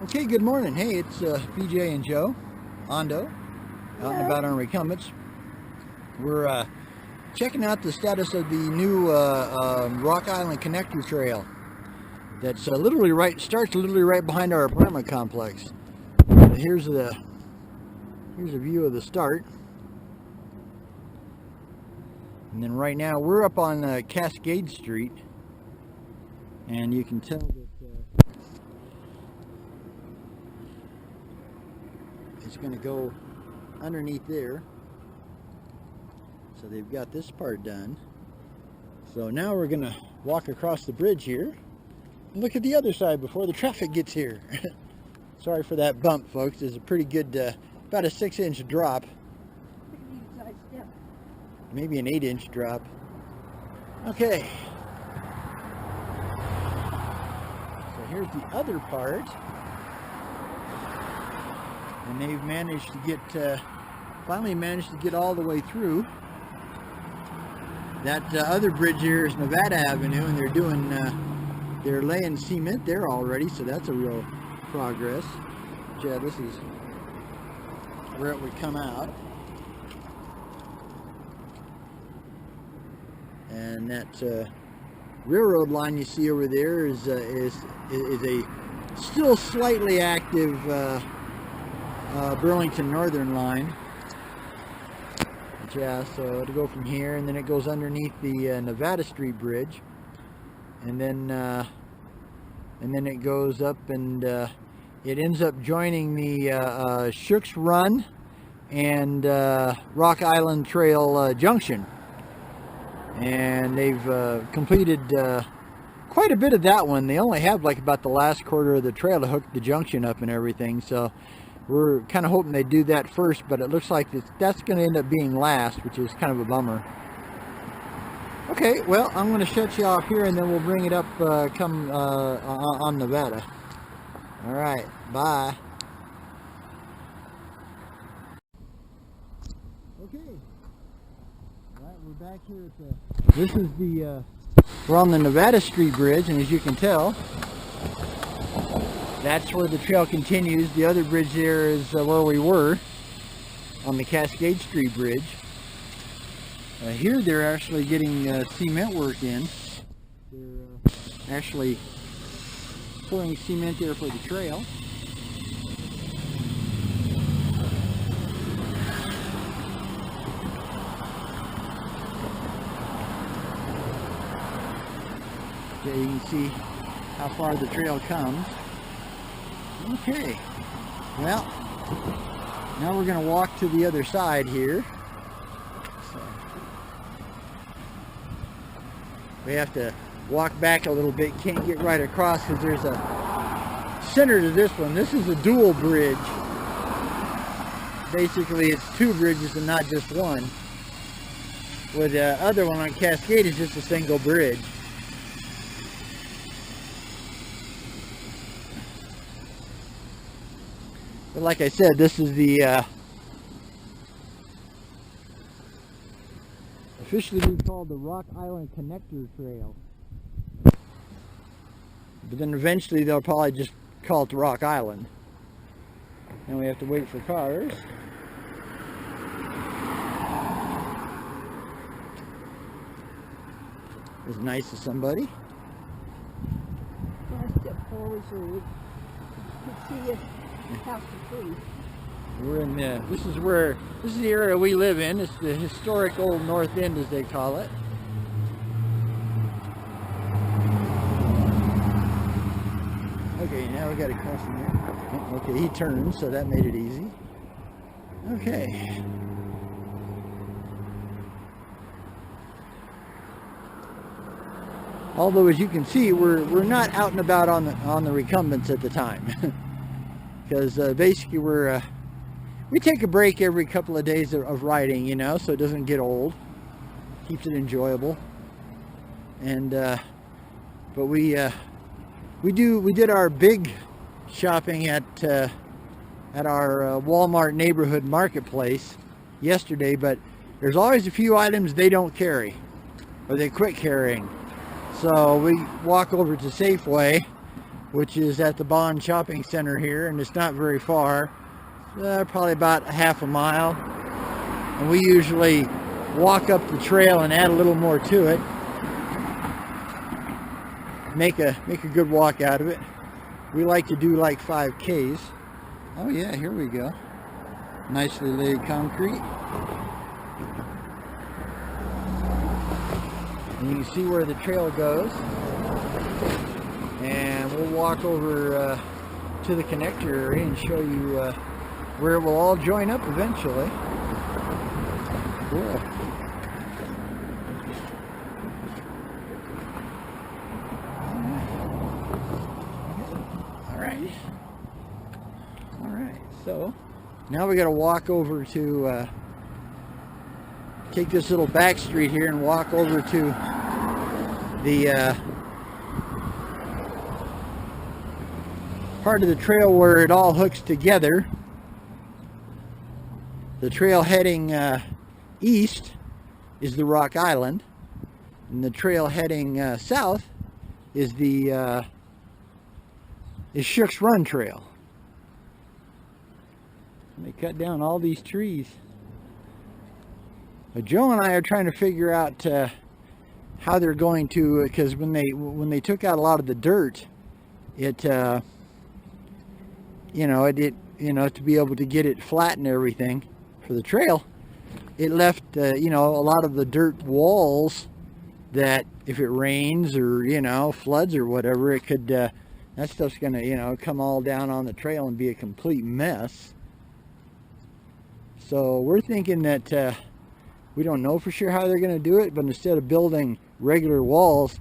Okay, good morning. Hey, it's BJ and Joe, Ondo, out and about on Recumbents. We're checking out the status of the new Rock Island Connector Trail. That's starts literally right behind our apartment complex. Here's a view of the start. And then right now we're up on Cascade Street, and you can tell that it's going to go underneath there. So they've got this part done. So now we're going to walk across the bridge here and look at the other side before the traffic gets here. Sorry for that bump, folks. It's a pretty good, about a 6-inch drop. Maybe an 8-inch drop. Okay. So here's the other part. And they've managed to get, finally managed to get all the way through. That other bridge here is Nevada Avenue, and they're laying cement there already, so that's a real progress. Yeah, this is where it would come out. And that railroad line you see over there is a still slightly active Burlington Northern line. But yeah, so it'll go from here, and then it goes underneath the Nevada Street Bridge, and then it goes up, and it ends up joining the Shook's Run and Rock Island Trail Junction. And they've completed quite a bit of that one. They only have like about the last quarter of the trail to hook the junction up and everything, so we're kind of hoping they do that first, but it looks like that's going to end up being last, which is kind of a bummer. Okay, well, I'm going to shut you off here, and then we'll bring it up on Nevada. All right, bye. Okay. Right, we're back here at this is the, we're on the Nevada Street Bridge, and as you can tell, that's where the trail continues. The other bridge there is where we were, on the Cascade Street Bridge. Here they're actually getting cement work in. They're actually pouring cement there for the trail. Okay, you can see how far the trail comes. Okay, well, now we're going to walk to the other side here. So we have to walk back a little bit, can't get right across because there's a center to this one. This is a dual bridge. Basically, it's two bridges and not just one. With the other one on Cascade is just a single bridge. But like I said, this is the officially called the Rock Island Connector Trail. But then eventually they'll probably just call it the Rock Island. And we have to wait for cars. It's nice of somebody. Step forward so we can see it. We're in this is the area we live in. It's the historic old North End, as they call it. Okay, now we got to cross in there. Okay, he turned, so that made it easy. Okay. Although, as you can see, we're not out and about on the recumbents at the time. Because basically we take a break every couple of days of riding, you know, so it doesn't get old, keeps it enjoyable. And but we did our big shopping at our Walmart neighborhood marketplace yesterday, but there's always a few items they don't carry, or they quit carrying. So we walk over to Safeway which is at the Bond Shopping Center here, and it's not very far. Probably about half a mile. And we usually walk up the trail and add a little more to it. Make a good walk out of it. We like to do like 5Ks. Oh yeah, here we go. Nicely laid concrete. And you can see where the trail goes. And we'll walk over to the connector area and show you where it will all join up eventually. Cool. Alright, so now we got to walk over to take this little back street here and walk over to the part of the trail where it all hooks together. The trail heading east is the Rock Island, and the trail heading south is the Shook's Run Trail. And they cut down all these trees. But Joe and I are trying to figure out how they're going to, because when they took out a lot of the dirt, it you know, to be able to get it flat and everything for the trail, it left you know, a lot of the dirt walls that if it rains or, you know, floods or whatever, it could that stuff's gonna, you know, come all down on the trail and be a complete mess. So we're thinking that we don't know for sure how they're going to do it, but instead of building regular walls,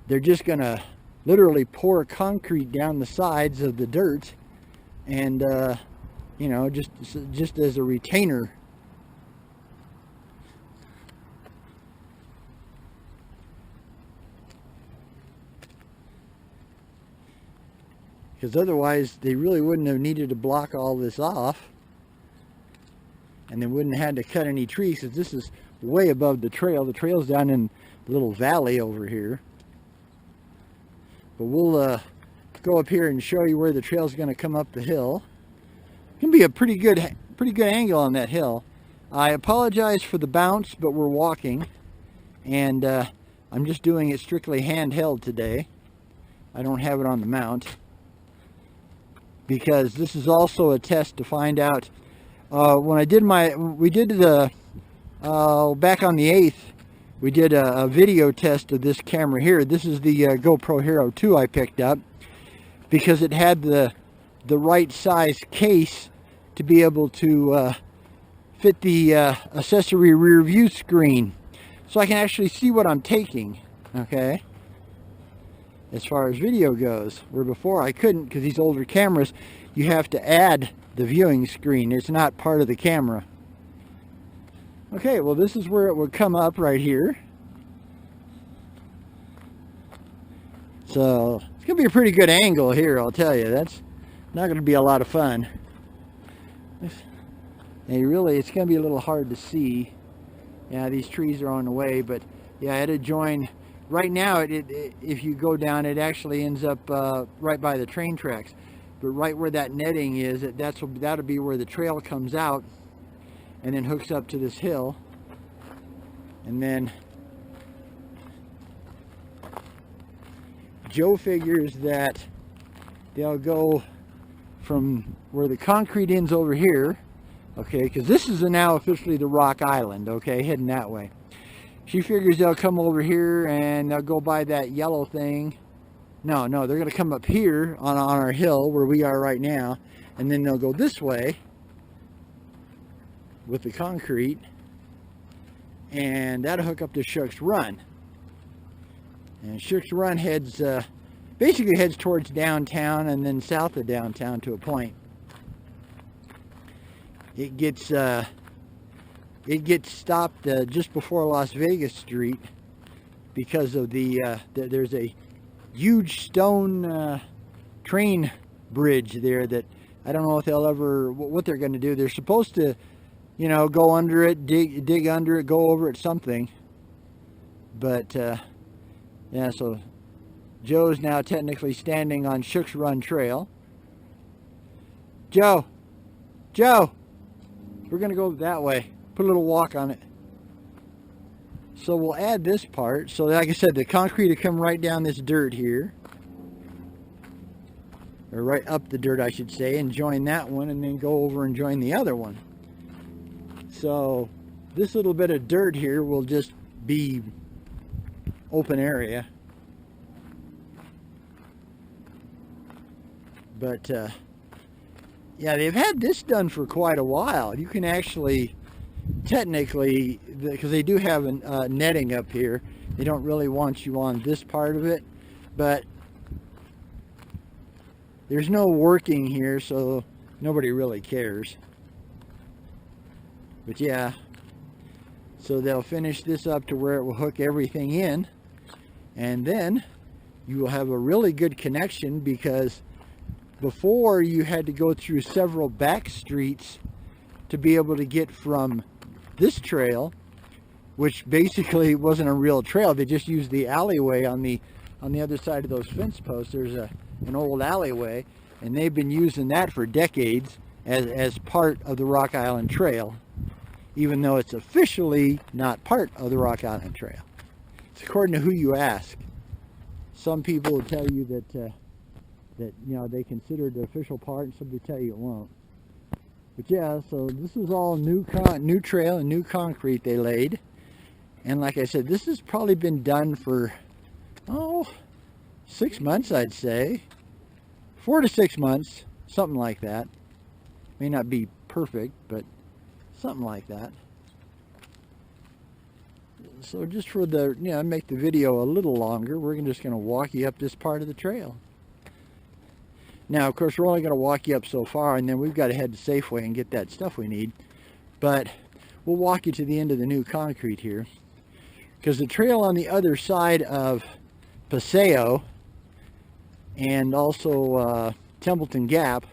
they're just going to literally pour concrete down the sides of the dirt, and you know, just as a retainer. Because otherwise they really wouldn't have needed to block all this off, and they wouldn't have had to cut any trees, because this is way above the trail. The trail's down in the little valley over here. But we'll go up here and show you where the trail's going to come up the hill. It can be a pretty good angle on that hill. I apologize for the bounce, but we're walking, and I'm just doing it strictly handheld today. I don't have it on the mount, because this is also a test to find out. When I did we did the back on the 8th, we did a video test of this camera here. This is the GoPro Hero 2 I picked up, because it had the right size case to be able to fit the accessory rear view screen, so I can actually see what I'm taking, okay, as far as video goes, where before I couldn't, because these older cameras, you have to add the viewing screen. It's not part of the camera. Okay, well, this is where it would come up right here. So it's gonna be a pretty good angle here, I'll tell you. That's not gonna be a lot of fun. And really, it's gonna be a little hard to see. Yeah, these trees are on the way, but yeah, I had to join. Right now, if you go down, it actually ends up right by the train tracks. But right where that netting is, that'll be where the trail comes out and then hooks up to this hill. And then Joe figures that they'll go from where the concrete ends over here, okay, because this is now officially the Rock Island, okay, heading that way. She figures they'll come over here and they'll go by that yellow thing. No, they're going to come up here on our hill where we are right now, and then they'll go this way with the concrete, and that'll hook up to Shook's Run. And Shook's Run basically heads towards downtown and then south of downtown to a point. It gets stopped just before Las Vegas Street because of there's a huge stone train bridge there that I don't know if they'll ever, what they're going to do. They're supposed to, you know, go under it, dig under it, go over it, something. But yeah, so Joe's now technically standing on Shook's Run Trail. Joe, we're going to go that way. Put a little walk on it. So we'll add this part. So like I said, the concrete will come right down this dirt here. Or right up the dirt, I should say, and join that one, and then go over and join the other one. So this little bit of dirt here will just be open area. But yeah, they've had this done for quite a while. You can actually, technically, because they do have netting up here, they don't really want you on this part of it, but there's no working here, so nobody really cares. But yeah, so they'll finish this up to where it will hook everything in, and then you will have a really good connection, because before you had to go through several back streets to be able to get from this trail, which basically wasn't a real trail. They just used the alleyway on the other side of those fence posts. There's an old alleyway, and they've been using that for decades as part of the Rock Island Trail, even though it's officially not part of the Rock Island Trail. It's according to who you ask. Some people will tell you that you know, they consider it the official part, and some will tell you it won't. But yeah, so this is all new trail and new concrete they laid. And like I said, this has probably been done for 6 months, I'd say. 4 to 6 months, something like that. May not be perfect, but something like that. So just for the, you know, make the video a little longer, we're just going to walk you up this part of the trail. Now, of course, we're only going to walk you up so far, and then we've got to head to Safeway and get that stuff we need. But we'll walk you to the end of the new concrete here, because the trail on the other side of Paseo and also Templeton Gap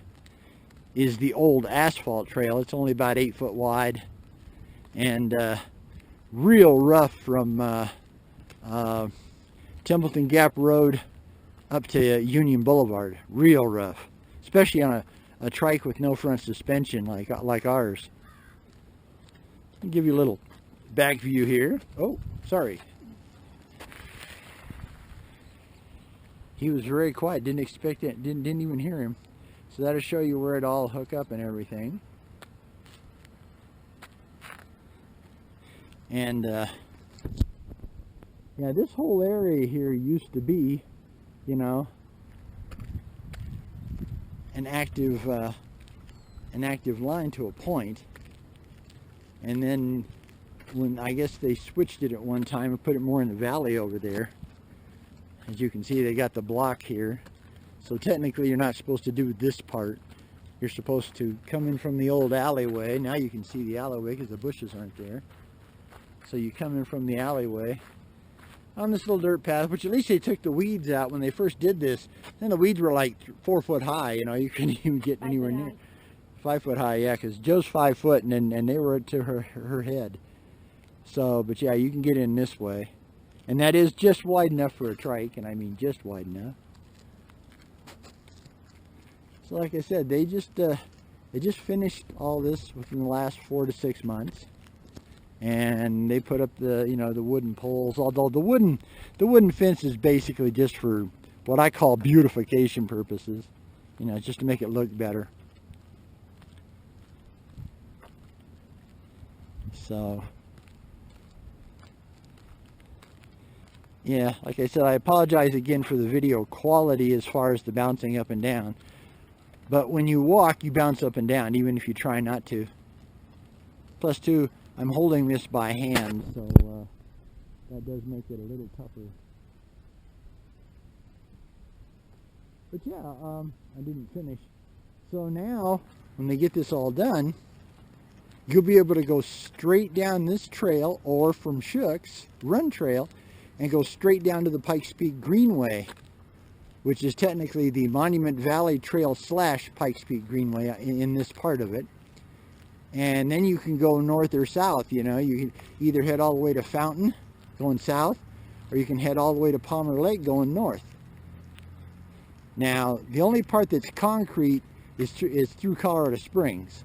is the old asphalt trail. It's only about 8 foot wide, and real rough from Templeton Gap Road up to Union Boulevard. Real rough, especially on a trike with no front suspension like ours. I'll give you a little back view here. Oh, sorry. He was very quiet. Didn't expect it. Didn't even hear him. So that'll show you where it all hook up and everything. And yeah, this whole area here used to be, you know, an active line to a point. And then when I guess they switched it at one time and put it more in the valley over there. As you can see, they got the block here. So technically you're not supposed to do this part. You're supposed to come in from the old alleyway. Now you can see the alleyway because the bushes aren't there. So you come in from the alleyway on this little dirt path, which at least they took the weeds out when they first did this. Then the weeds were like 4 foot high, you know, you couldn't even get anywhere near. 5 foot high, yeah, because Joe's 5 foot, and they were to her head. So, but yeah, you can get in this way. And that is just wide enough for a trike, and I mean just wide enough. So like I said, they just finished all this within the last 4 to 6 months. And they put up the, you know, the wooden poles, although the wooden fence is basically just for what I call beautification purposes, you know, just to make it look better. So yeah, like I said, I apologize again for the video quality as far as the bouncing up and down, but when you walk you bounce up and down even if you try not to. Plus too, I'm holding this by hand, so that does make it a little tougher. But yeah, I didn't finish. So now, when they get this all done, you'll be able to go straight down this trail, or from Shook's Run Trail, and go straight down to the Pikes Peak Greenway, which is technically the Monument Valley Trail / Pikes Peak Greenway in this part of it. And then you can go north or south, you know. You can either head all the way to Fountain, going south, or you can head all the way to Palmer Lake, going north. Now, the only part that's concrete is through Colorado Springs.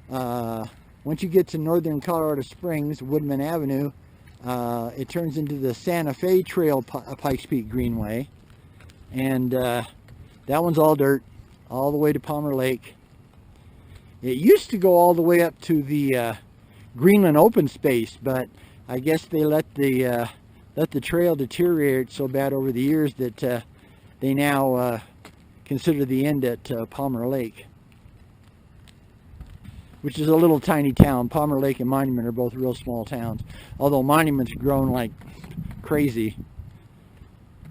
Once you get to northern Colorado Springs, Woodman Avenue, it turns into the Santa Fe Trail Pikes Peak Greenway. And that one's all dirt, all the way to Palmer Lake. It used to go all the way up to the Greenland open space, but I guess they let the trail deteriorate so bad over the years that they now consider the end at Palmer Lake, which is a little tiny town. Palmer Lake and Monument are both real small towns, although Monument's grown like crazy.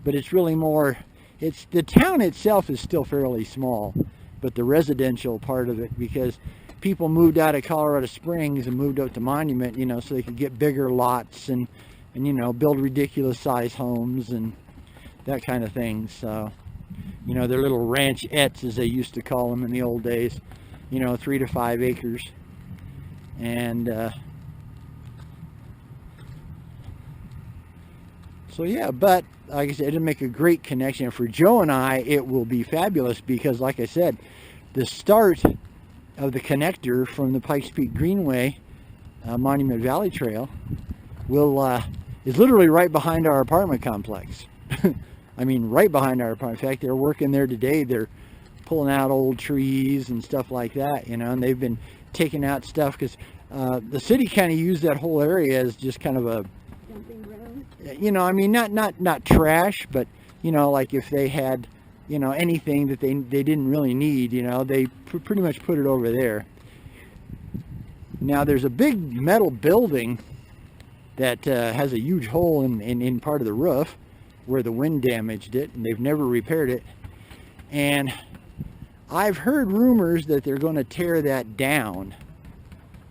But it's really more, the town itself is still fairly small, but the residential part of it, because people moved out of Colorado Springs and moved out to Monument, you know, so they could get bigger lots and you know, build ridiculous size homes and that kind of thing. So, you know, their little ranchettes, as they used to call them in the old days, you know, 3 to 5 acres. And so yeah, but like I said, it'll make a great connection. For Joe and I, it will be fabulous because, like I said, the start of the connector from the Pikes Peak Greenway, Monument Valley Trail, is literally right behind our apartment complex. I mean, right behind our apartment. In fact, they're working there today. They're pulling out old trees and stuff like that, you know, and they've been taking out stuff because the city kind of used that whole area as just kind of a Dumping ground. You know, I mean, not trash, but, you know, like if they had, you know, anything that they didn't really need, you know, they pretty much put it over there. Now, there's a big metal building that has a huge hole in part of the roof where the wind damaged it, and they've never repaired it. And I've heard rumors that they're going to tear that down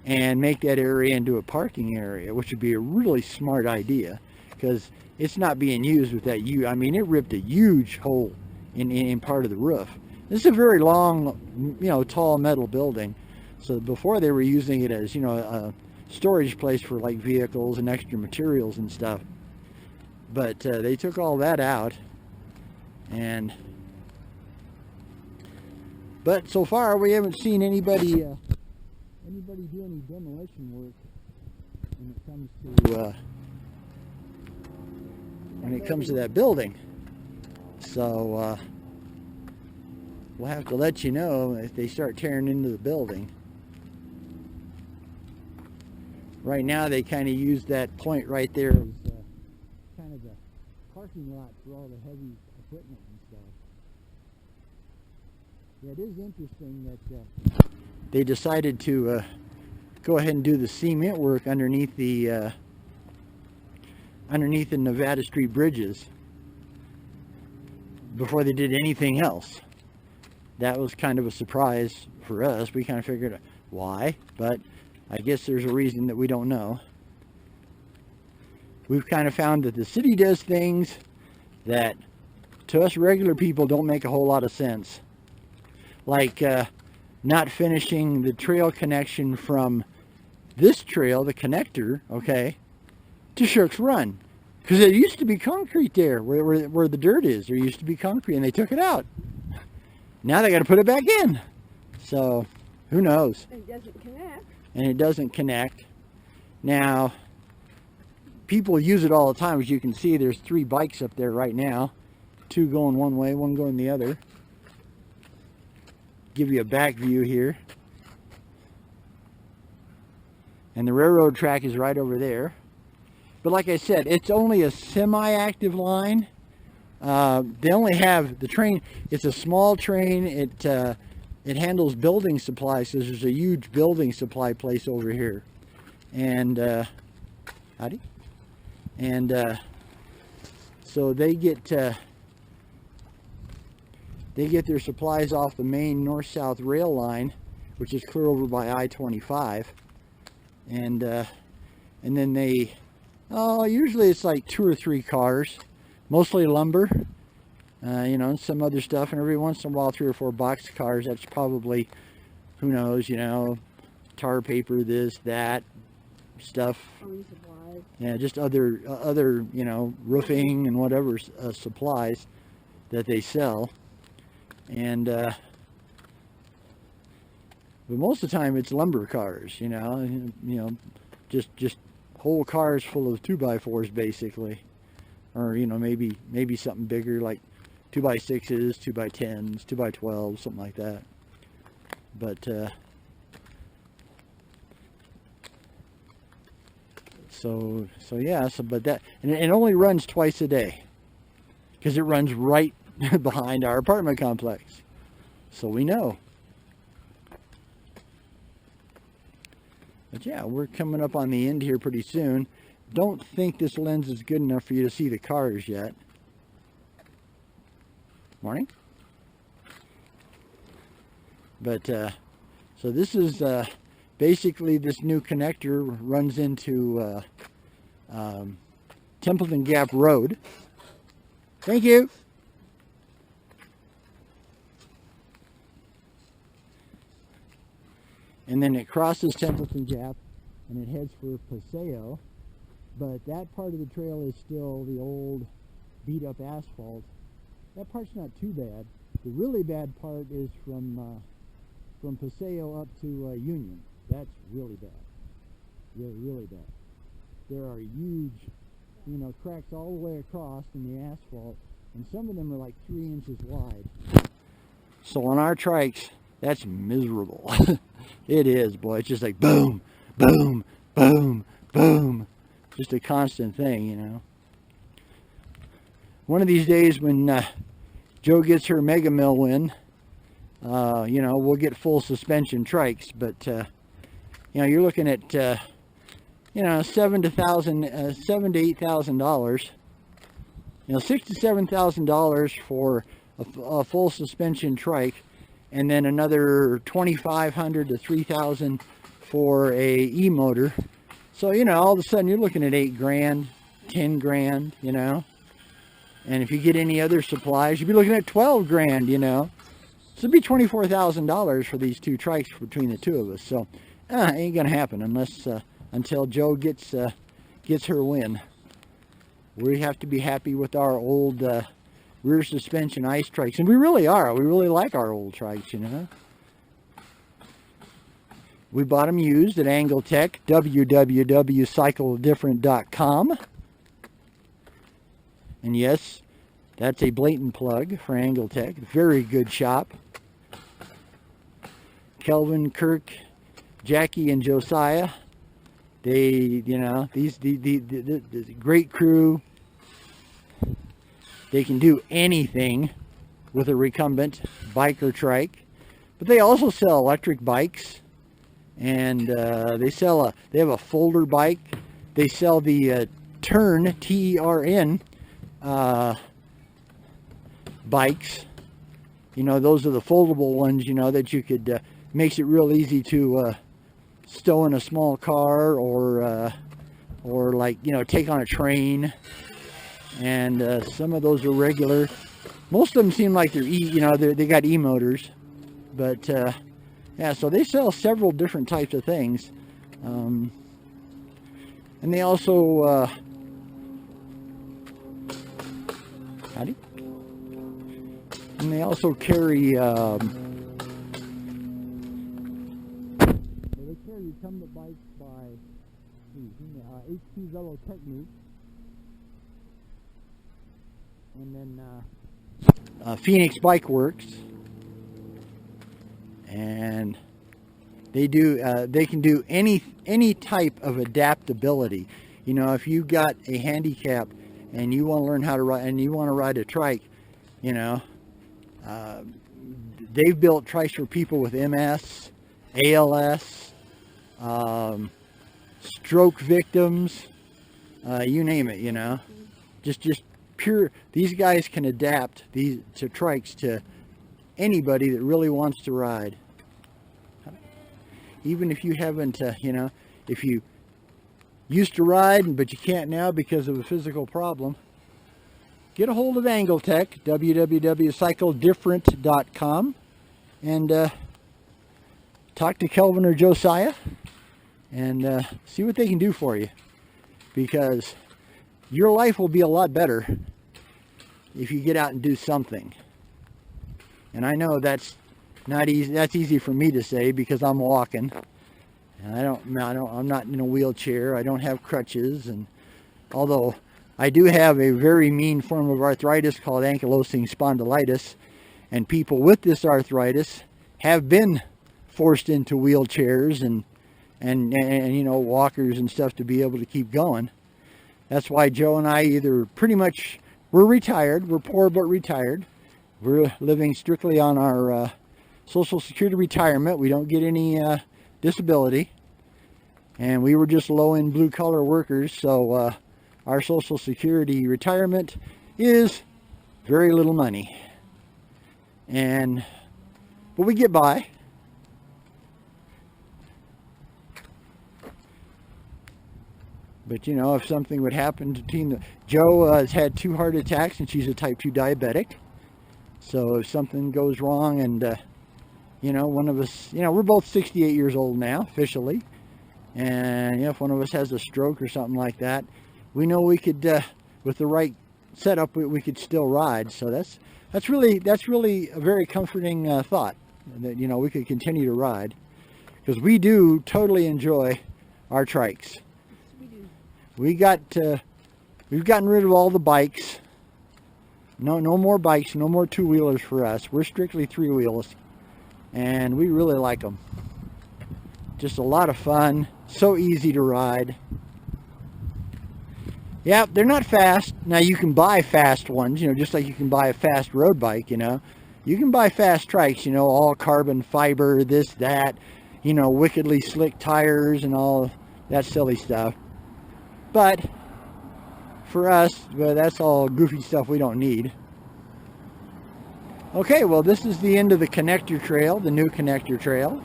and make that area into a parking area, which would be a really smart idea because it's not being used with that I mean, it ripped a huge hole in part of the roof. This is a very long, you know, tall metal building. So before they were using it as, you know, a storage place for like vehicles and extra materials and stuff. But they took all that out, but so far we haven't seen anybody do any demolition work when it comes to that building. So we'll have to let you know if they start tearing into the building. Right now they kind of use that point right there as kind of the parking lot for all the heavy equipment and stuff. Yeah, it is interesting that they decided to go ahead and do the cement work underneath the Nevada Street bridges before they did anything else. That was kind of a surprise for us. We kind of figured why, but I guess there's a reason that we don't know. We've kind of found that the city does things that to us regular people don't make a whole lot of sense. Like not finishing the trail connection from this trail, the connector, okay, to Shook's Run. Because it used to be concrete there, where the dirt is. There used to be concrete, and they took it out. Now they got to put it back in. So, who knows? It doesn't connect. And it doesn't connect. Now, people use it all the time. As you can see, there's 3 bikes up there right now. 2 going one way, 1 going the other. Give you a back view here. And the railroad track is right over there. But like I said, it's only a semi-active line. They only have the train. It's a small train. It handles building supplies. So there's a huge building supply place over here. And howdy. And so they get their supplies off the main north-south rail line, which is clear over by I-25. And then they, usually it's like 2 or 3 cars, mostly lumber, you know, some other stuff, and every once in a while 3 or 4 box cars. That's probably, who knows, you know, tar paper, this, that stuff. Supplies. Yeah, just other, you know, roofing and whatever supplies that they sell. And but most of the time it's lumber cars, you know, just whole cars full of 2x4s basically, or you know, maybe something bigger like 2x6s, 2x10s, 2x12s, something like that. But so yeah, but that, and it only runs twice a day because it runs right behind our apartment complex, so we know. But yeah, we're coming up on the end here pretty soon. Don't think this lens is good enough for you to see the cars yet. Morning. But so this is basically, this new connector runs into Templeton Gap Road. Thank you. And then it crosses Templeton Gap and it heads for Paseo. But that part of the trail is still the old beat up asphalt. That part's not too bad. The really bad part is from Paseo up to Union. That's really bad. Really bad. There are huge, you know, cracks all the way across in the asphalt, and some of them are like 3 inches wide. So on our trikes, that's miserable. It is, boy. It's just like boom, boom, boom, boom. Just a constant thing, you know. One of these days when Joe gets her Mega Mill win, you know, we'll get full suspension trikes, but you know, you're looking at you know, $7,000 to $8,000. You know, $6,000 to $7,000 for a full suspension trike, and then another $2,500 to $3,000 for a e-motor. So you know, all of a sudden you're looking at $8 grand, $10 grand, you know. And if you get any other supplies, you'd be looking at 12 grand, you know. So it'd be $24,000 for these two trikes between the two of us. So ain't gonna happen unless until Joe gets her win. We have to be happy with our old rear suspension ice trikes, and we really are. We really like our old trikes, you know. We bought them used at AngleTech, www.cycledifferent.com. And yes, that's a blatant plug for AngleTech. Very good shop. Kelvin, Kirk, Jackie, and Josiah. They, you know, the great crew. They can do anything with a recumbent bike or trike. But they also sell electric bikes. And they have a folder bike. They sell the Turn, T-E-R-N, bikes. You know, those are the foldable ones, you know, that you could, makes it real easy to stow in a small car, or like, you know, take on a train. And some of those are regular. Most of them seem like they're you know, they got e-motors. But yeah, so they sell several different types of things. And they also howdy. And they also carry they carry recumbent bikes by HP Velo Technique, and then Phoenix Bike Works, and they can do any type of adaptability. You know, if you got a handicap and you want to learn how to ride, and you want to ride a trike, you know, they've built trikes for people with MS, ALS, stroke victims, you name it, you know. Just pure, these guys can adapt these to trikes to anybody that really wants to ride. Even if you haven't, you know, if you used to ride but you can't now because of a physical problem, get a hold of AngleTech, www.cycledifferent.com, and talk to Kelvin or Josiah and see what they can do for you, because your life will be a lot better if you get out and do something. And I know that's not easy. That's easy for me to say because I'm walking. And I'm not in a wheelchair. I don't have crutches. And although I do have a very mean form of arthritis called ankylosing spondylitis, and people with this arthritis have been forced into wheelchairs and you know, walkers and stuff to be able to keep going. That's why Joe and I we're retired. We're poor but retired. We're living strictly on our Social Security retirement. We don't get any disability. And we were just low-end blue-collar workers, so our Social Security retirement is very little money. But we get by. But you know, if something would happen to Tina, Joe has had 2 heart attacks and she's a type 2 diabetic. So if something goes wrong and, you know, one of us, you know, we're both 68 years old now, officially. And, you know, if one of us has a stroke or something like that, we know we could, with the right setup, we could still ride. So that's really a very comforting thought that, you know, we could continue to ride. Because we do totally enjoy our trikes. We've gotten rid of all the bikes. No more bikes, no more 2-wheelers for us. We're strictly 3-wheels, and we really like them. Just a lot of fun, so easy to ride. Yeah, they're not fast. Now you can buy fast ones, you know, just like you can buy a fast road bike, you know. You can buy fast trikes, you know, all carbon fiber, this, that, you know, wickedly slick tires and all that silly stuff. But for us, well, that's all goofy stuff we don't need. Okay, well, this is the end of the connector trail, the new connector trail.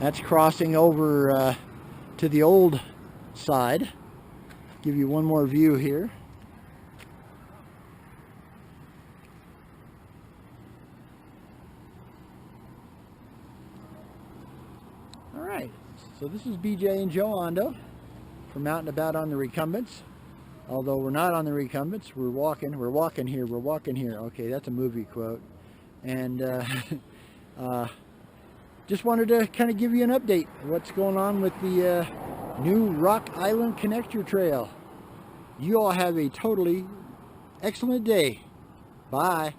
That's crossing over to the old side. Give you one more view here. All right. So this is BJ and Joe Ondo from Out and About on the Recumbents. Although we're not on the Recumbents, we're walking here. Okay, that's a movie quote. And just wanted to kind of give you an update of what's going on with the new Rock Island Connector Trail. You all have a totally excellent day. Bye.